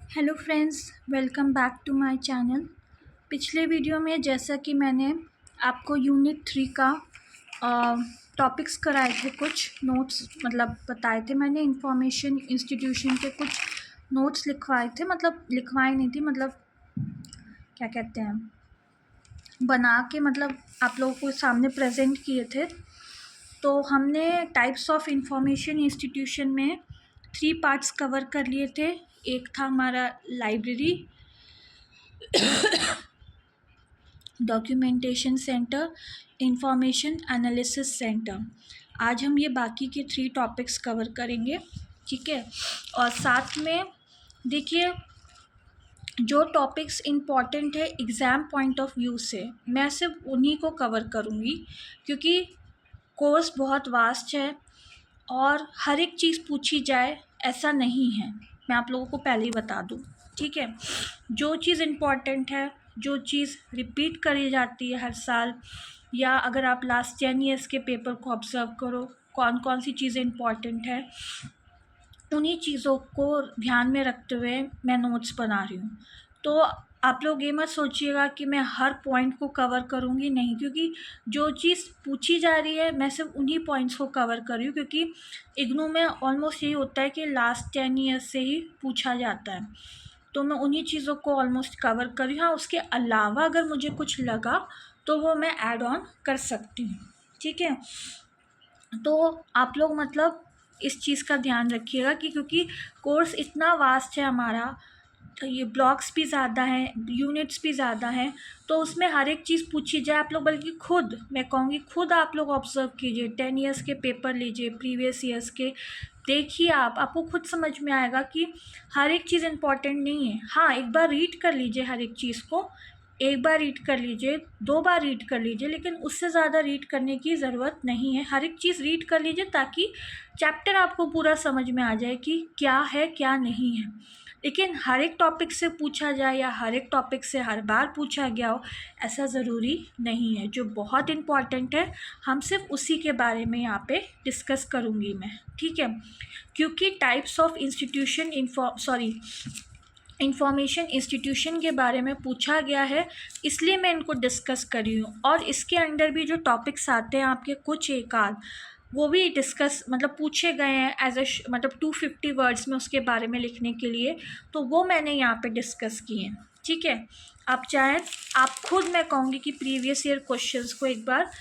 Hello friends, welcome back to my channel. पिछले video में जैसा कि मैंने आपको यूनिट 3 का टॉपिक्स कराए थे, कुछ नोट्स मतलब बताए थे। मैंने इंफॉर्मेशन इंस्टीट्यूशन के कुछ नोट्स लिखवाए थे, मतलब लिखवाए नहीं थी, मतलब क्या कहते हैं, बना के मतलब आप लोगों को सामने प्रेजेंट किए थे। तो हमने टाइप्स ऑफ इंफॉर्मेशन इंस्टीट्यूशन में 3 पार्ट्स कवर कर लिए थे। एक था हमारा library, documentation centre, information analysis centre. आज हम ये बाकी के 3 टॉपिक्स कवर करेंगे, ठीक है। और साथ में देखिए, जो टॉपिक्स इम्पॉर्टेंट है एग्ज़ाम पॉइंट ऑफ व्यू से, मैं सिर्फ उन्हीं को कवर करूँगी, क्योंकि कोर्स बहुत वास्ट है और हर एक चीज़ पूछी जाए ऐसा नहीं है। मैं आप लोगों को पहले ही बता दूँ, ठीक है। जो चीज़ इम्पॉर्टेंट है, जो चीज़ रिपीट करी जाती है हर साल, या अगर आप लास्ट 10 ईयर्स के पेपर को ऑब्ज़र्व करो, कौन कौन सी चीज़ें इम्पॉर्टेंट है, उन्हीं चीज़ों को ध्यान में रखते हुए मैं नोट्स बना रही हूँ। तो आप लोग ये मत सोचिएगा कि मैं हर पॉइंट को कवर करूँगी, नहीं, क्योंकि जो चीज़ पूछी जा रही है मैं सिर्फ उन्हीं पॉइंट्स को कवर कर रही हूँ, क्योंकि इग्नू में ऑलमोस्ट यही होता है कि लास्ट 10 ईयर्स से ही पूछा जाता है। तो मैं उन्हीं चीज़ों को ऑलमोस्ट कवर कर रही हूँ। हाँ, उसके अलावा अगर मुझे कुछ लगा तो वो मैं ऐड ऑन कर सकती हूँ, ठीक है। तो आप लोग मतलब इस चीज़ का ध्यान रखिएगा कि क्योंकि कोर्स इतना वास्ट है हमारा, तो ये ब्लॉक्स भी ज़्यादा हैं, यूनिट्स भी ज़्यादा हैं, तो उसमें हर एक चीज़ पूछी जाए। आप लोग बल्कि खुद, मैं कहूँगी खुद आप लोग ऑब्ज़र्व कीजिए, 10 ईयर्स के पेपर लीजिए, प्रीवियस ईयर्स के देखिए, आपको खुद समझ में आएगा कि हर एक चीज़ इम्पॉर्टेंट नहीं है। हाँ, एक बार रीड कर लीजिए हर एक चीज़ को, एक बार रीड कर लीजिए, 2 बार रीड कर लीजिए, लेकिन उससे ज़्यादा रीड करने की ज़रूरत नहीं है। हर एक चीज़ रीड कर लीजिए ताकि चैप्टर आपको पूरा समझ में आ जाए कि क्या है क्या नहीं है। लेकिन हर एक टॉपिक से पूछा जाए या हर एक टॉपिक से हर बार पूछा गया हो, ऐसा ज़रूरी नहीं है। जो बहुत इम्पॉर्टेंट है हम सिर्फ उसी के बारे में यहाँ पे डिस्कस करूँगी मैं, ठीक है। क्योंकि types of institution information institution के बारे में पूछा गया है, इसलिए मैं इनको डिस्कस कर रही हूँ। और इसके अंडर भी जो टॉपिक्स आते हैं आपके कुछ एक आध, वो भी डिस्कस मतलब पूछे गए हैं एज मतलब 250 वर्ड्स में उसके बारे में लिखने के लिए, तो वो मैंने यहाँ पे डिस्कस किए हैं, ठीक है। आप चाहें, आप खुद, मैं कहूँगी कि प्रीवियस ईयर क्वेश्चंस को एक बार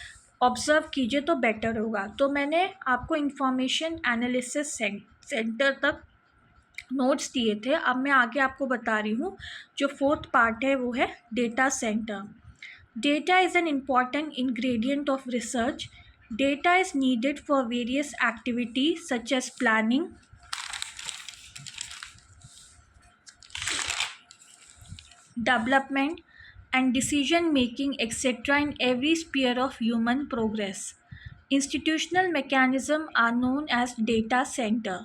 ऑब्ज़र्व कीजिए तो बेटर होगा। तो मैंने आपको इंफॉर्मेशन एनालिसिस सेंटर तक नोट्स दिए थे। अब मैं आगे आपको बता रही हूँ, जो 4th पार्ट है वो है data centre. Data is an important ingredient of research. Data is needed for various activities such as planning, development, and decision making, etc., in every sphere of human progress. Institutional mechanisms are known as data center.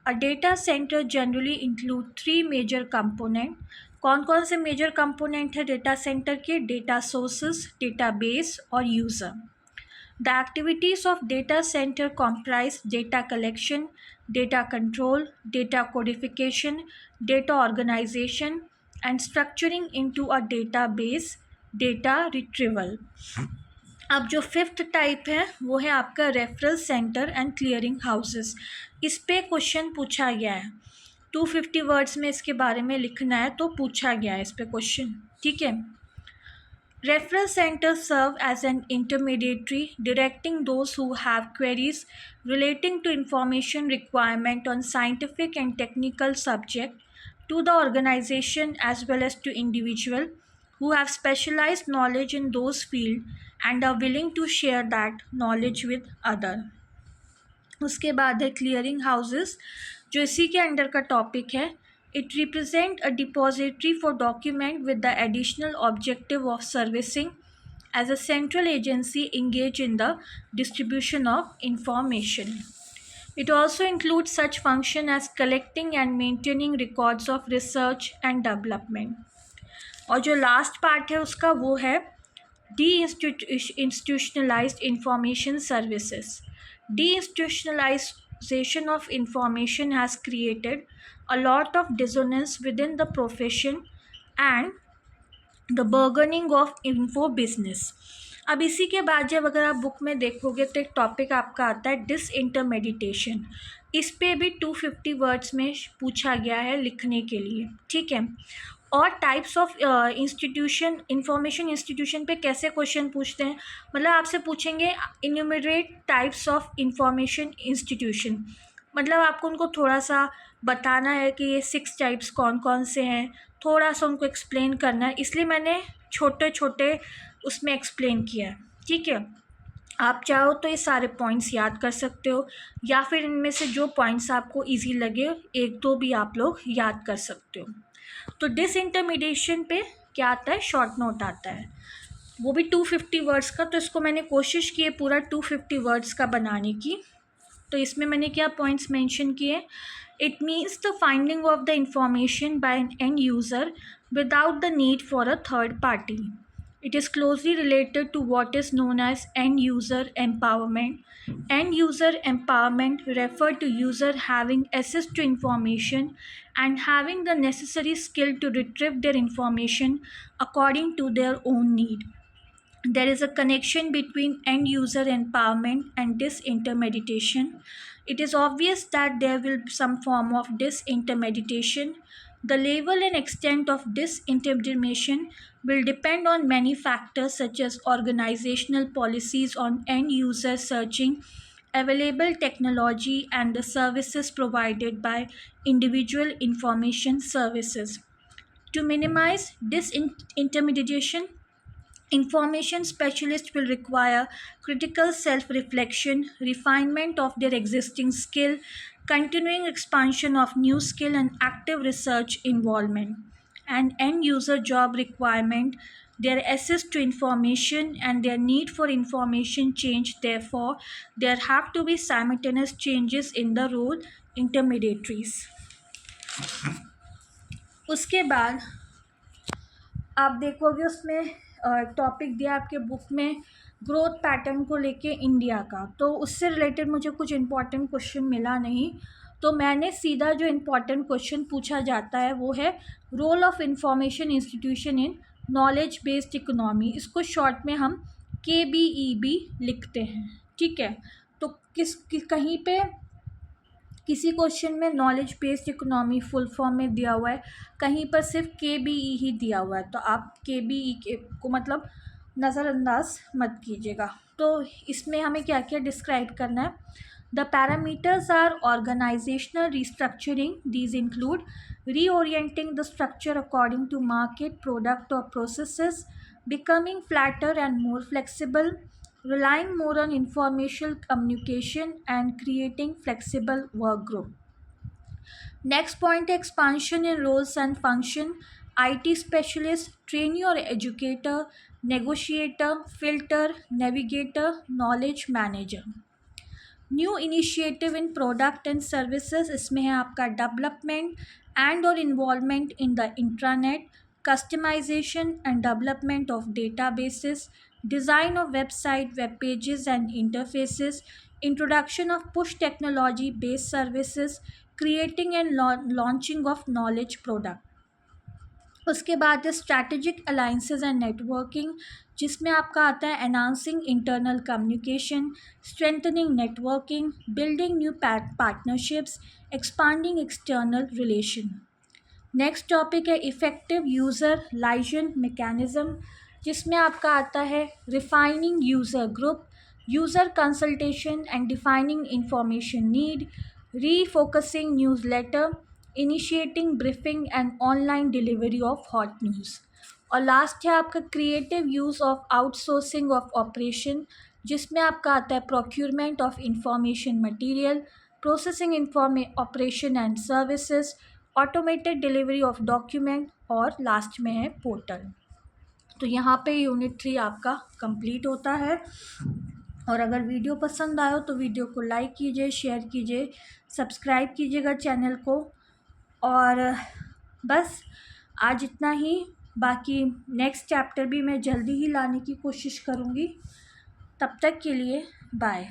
A data center generally include 3 major components. कौन कौन से major component है data centre के? Data sources, database और user. The activities of data center comprise data collection, data control, data codification, data organization, and structuring into a database, data retrieval. अब जो 5th type है वो है आपका referral centre and clearing houses. इस पे question पूछा गया है, 250 वर्ड्स में इसके बारे में लिखना है, तो पूछा गया है इस पे क्वेश्चन, ठीक है। Referral centers serve as an intermediary, directing those who have queries relating to information requirement on scientific and technical subject to the organization as well as to individual who have specialized knowledge in those field and are willing to share that knowledge with other. उसके बाद है clearing houses, जो इसी के under का topic है। It represents a depository for document with the additional objective of servicing as a central agency engaged in the distribution of information. It also includes such function as collecting and maintaining records of research and development. और जो last part है उसका वो है de-institutionalized information services. De-institutionalized monopolization of information has created a lot of dissonance within the profession and the burgeoning of info business. अब इसी के बाद जब अगर आप बुक में देखोगे तो एक टॉपिक आपका आता है डिस इंटरमेडिटेशन। इस पे भी 250 वर्ड्स में पूछा गया है लिखने के लिए, ठीक है। और types of institution, information institution पे कैसे क्वेश्चन पूछते हैं, मतलब आपसे पूछेंगे enumerate types of information institution, मतलब आपको उनको थोड़ा सा बताना है कि ये 6 टाइप्स कौन कौन से हैं, थोड़ा सा उनको एक्सप्लेन करना है, इसलिए मैंने छोटे छोटे उसमें एक्सप्लेन किया है, ठीक है। आप चाहो तो ये सारे पॉइंट्स याद कर सकते हो, या फिर इनमें से जो पॉइंट्स आपको इजी लगे एक दो भी आप लोग याद कर सकते हो। तो डिसइंटरमीडिएशन पे क्या आता है, शॉर्ट नोट आता है, वो भी 250 वर्ड्स का। तो इसको मैंने कोशिश की है पूरा 250 वर्ड्स का बनाने की। तो इसमें मैंने क्या पॉइंट्स मेंशन किए, it means the finding of the information by an end user without the need for a third party. It is closely related to what is known as end user empowerment. End user empowerment refer to user having access to information and having the necessary skill to retrieve their information according to their own need. There is a connection between end user empowerment and disintermediation. It is obvious that there will be some form of disintermediation. The level and extent of disintermediation will depend on many factors such as organizational policies on end user searching, available technology, and the services provided by individual information services. To minimize disintermediation, information specialists will require critical self-reflection, refinement of their existing skill, continuing expansion of new skill, and active research involvement. And end-user job requirement, their access to information and their need for information change. Therefore, there have to be simultaneous changes in the role intermediaries. उसके बाद आप देखोगे उसमें topic दिया आपके book में growth pattern को लेके इंडिया का, तो उससे रिलेटेड मुझे कुछ इम्पॉर्टेंट क्वेश्चन मिला नहीं, तो मैंने सीधा जो इम्पॉर्टेंट क्वेश्चन पूछा जाता है वो है role of information institution in knowledge based economy. इसको शॉर्ट में हम KBEB लिखते हैं, ठीक है। तो कहीं पे किसी क्वेश्चन में knowledge based economy full form में दिया हुआ है, कहीं पर सिर्फ KBE ही दिया हुआ है, तो आप KBE को मतलब नज़रअंदाज मत कीजिएगा। तो इसमें हमें क्या क्या डिस्क्राइब करना है, the parameters are organisational restructuring, these include reorienting the structure according to market, product और processes, becoming flatter and more flexible, relying more on informational communication, and creating flexible work group. Next point, expansion in roles and function, IT specialist, trainee or educator, negotiator, filter, navigator, knowledge manager. New initiative in product and services, इसमें है आपका development and और involvement in the intranet, customization and development of databases, design of website, web pages and interfaces, introduction of push technology based services, creating and launching of knowledge product. उसके बाद strategic alliances and networking, जिसमें आपका आता है enhancing internal communication, strengthening networking, building new partnerships, expanding external relation. Next topic है effective user liaison mechanism, जिसमें आपका आता है refining user group, user consultation and defining information need, refocusing newsletter, initiating briefing and online delivery of hot news. और last है आपका creative use of outsourcing of operation, जिसमें आपका आता है procurement of information material, processing operation and services, automated delivery of document, और last में है पोर्टल। तो यहाँ पे यूनिट 3 आपका कंप्लीट होता है। और अगर वीडियो पसंद आयो तो वीडियो को लाइक कीजिए, शेयर कीजिए, सब्सक्राइब कीजिएगा चैनल को। और बस आज इतना ही, बाकी नेक्स्ट चैप्टर भी मैं जल्दी ही लाने की कोशिश करूँगी। तब तक के लिए बाय।